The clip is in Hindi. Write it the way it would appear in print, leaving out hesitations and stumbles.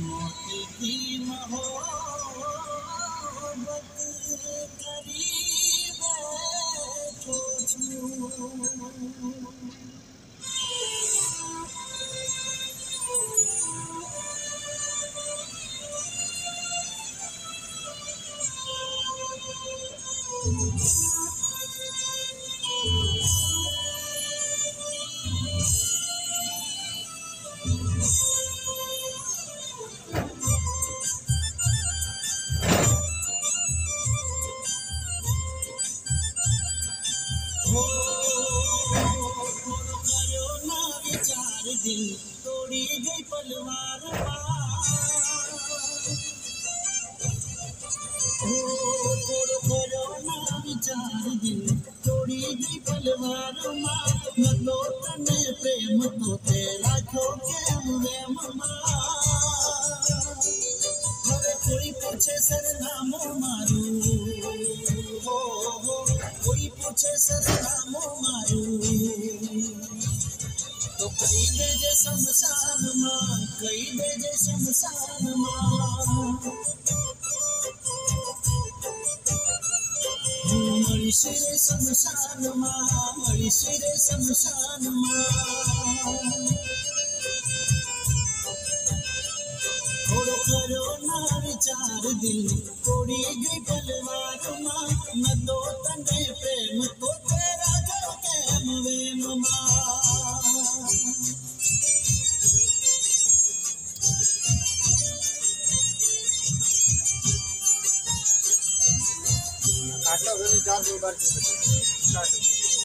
मोती की मोहब्बत करीब बैठो छू हो करो ना विचार दिल तोड़ी गई पलवार करो ना विचार दिल तोड़ी गई पलवार न तो तने प्रेम तो तेरा खो के हुए ममा हवे कोई पूछे सरनामो मारू हो कोई पूछे सरनामो मारू तो कई दे जे शमशान मां कई दे जे शमशान मां मरीशिरे शमशान मां मरीशिरे शमशान मां थोड़ो करो ना विचार दिल तोड़ी गई पलवार मां न तो तने प्रेम तो तेरा जो कैम वे ममा काटो फिर 4 बार काटो